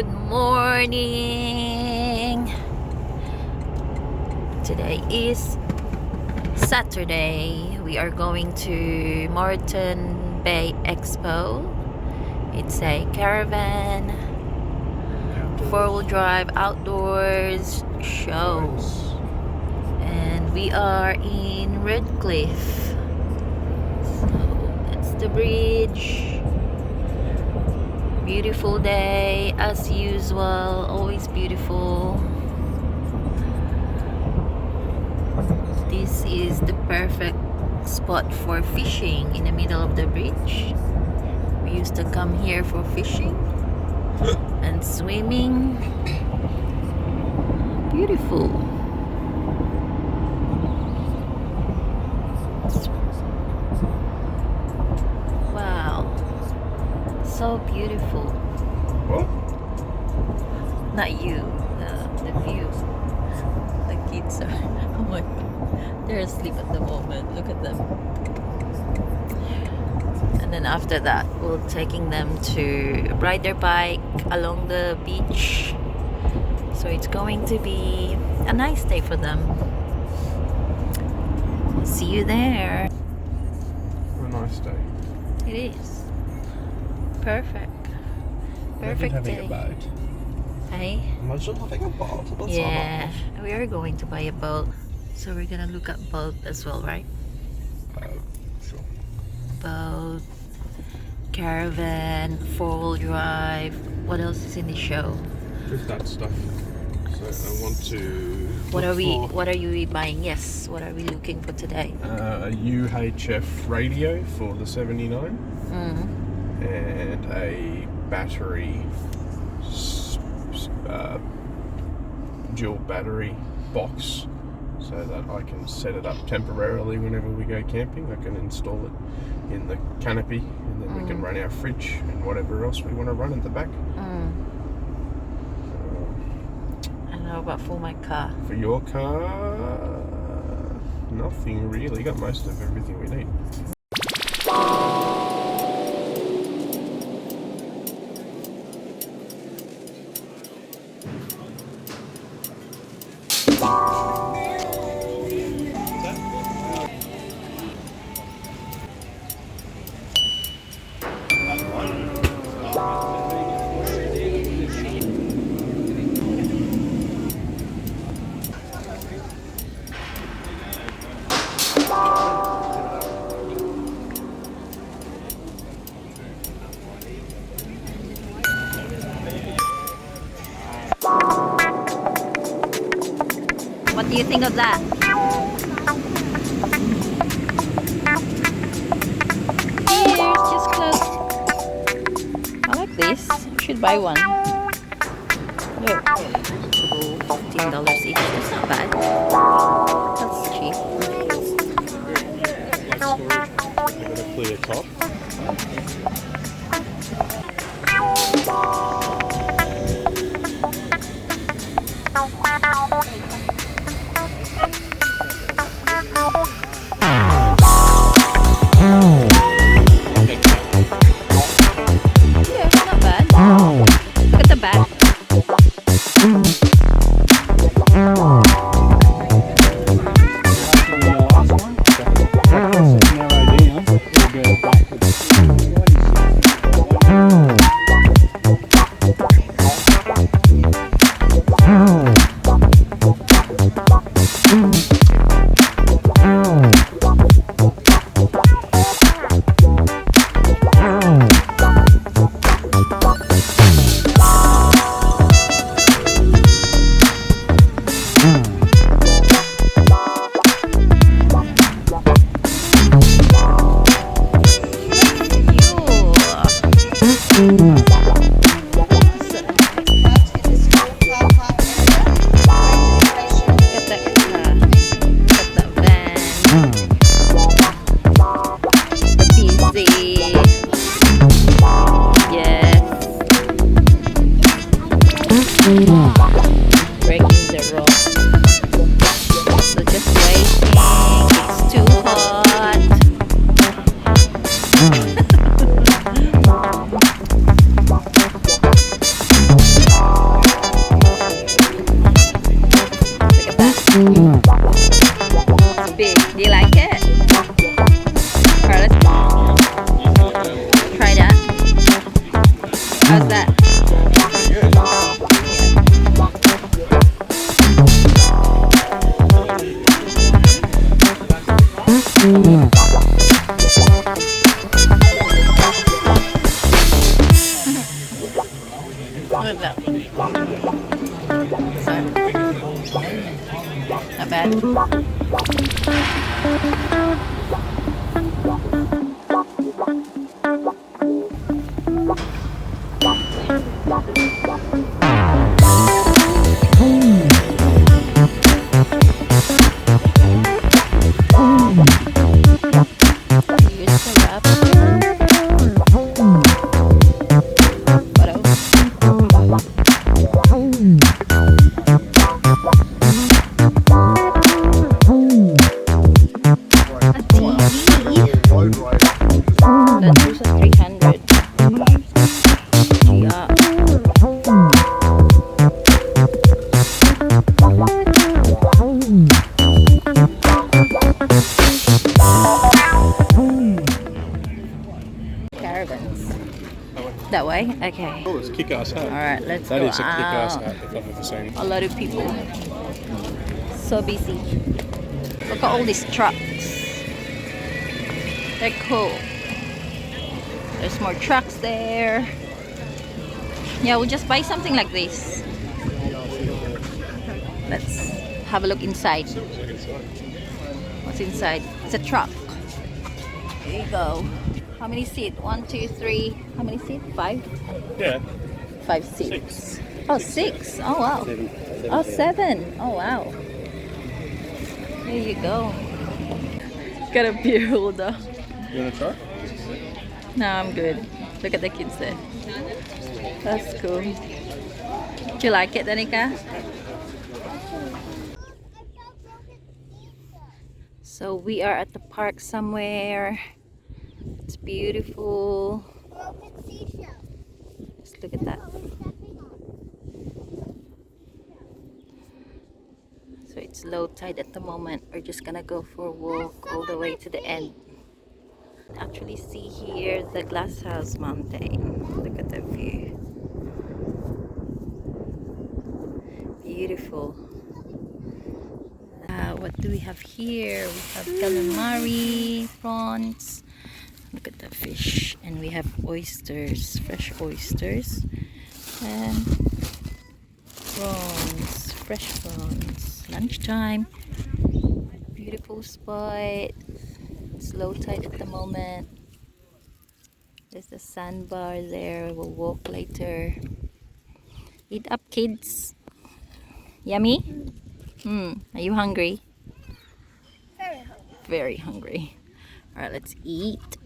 Good morning. Today is Saturday. We are going to Moreton Bay Expo. It's a caravan, four-wheel drive outdoors show. And we are in Redcliffe. So that's the bridge. Beautiful day as usual, always beautiful. This is the perfect spot for fishing in the middle of the bridge. We used to come here for fishing and swimming. Beautiful. Wow. So beautiful. What? Not you, the view. The kids are, oh my god, they're asleep at the moment. Look at them. And then after that, we're taking them to ride their bike along the beach. So it's going to be a nice day for them. We'll see you there. A nice day. It is. Perfect. Perfect having day. a boat. Hey? Imagine having a boat. That's Yeah, we are going to buy a boat. So we're gonna look at boat as well, right? Sure. Boat, caravan, four-wheel drive. What else is in the show? Just that stuff. So I want to. What are you buying? Yes, what are we looking for today? A UHF radio for the 79 and a battery, dual battery box, so that I can set it up temporarily whenever we go camping. I can install it in the canopy, and then we can run our fridge and whatever else we want to run at the back. And how about for my car? For your car, nothing really. Got most of everything we need. What do you think of that? Here's just close. I like this. You should buy one. Look. $15 each. That's not bad. That's cheap. Got a clear top. Yeah, it's not bad. Look at the back. Look at that. So, not bad. Here's the raptor. What else? A TV. That was a 300. Yeah. Caravans. That way? Okay. Oh, it's a kick-ass hat. Alright, let's That go is a kick-ass out. hat if I've ever seen. A lot of people. So busy. Look at all these trucks. They're cool. There's more trucks there. Yeah, we'll just buy something like this. Let's have a look inside. What's inside? It's a truck. There you go. How many seats? 1, 2, 3. How many seats? 5? Yeah. 5 seats. Oh, 6. Oh, wow. Oh, 7. Oh, wow. There you go. Got a beer holder. You want to try? No, I'm good. Look at the kids there. That's cool. Do you like it, Danica? So we are at the park somewhere. It's beautiful. Just look at that. So it's low tide at the moment. We're just gonna go for a walk all the way to the end. Actually see here the Glasshouse Mountain. Look at the view. Beautiful. What do we have here? We have calamari, prawns. Look at the fish. And we have oysters, fresh oysters. And prawns, fresh prawns. Lunchtime. Beautiful spot. It's low tide at the moment. There's the sandbar there. We'll walk later. Eat up, kids. Yummy? Are you hungry? Very hungry. Very hungry. Alright, let's eat.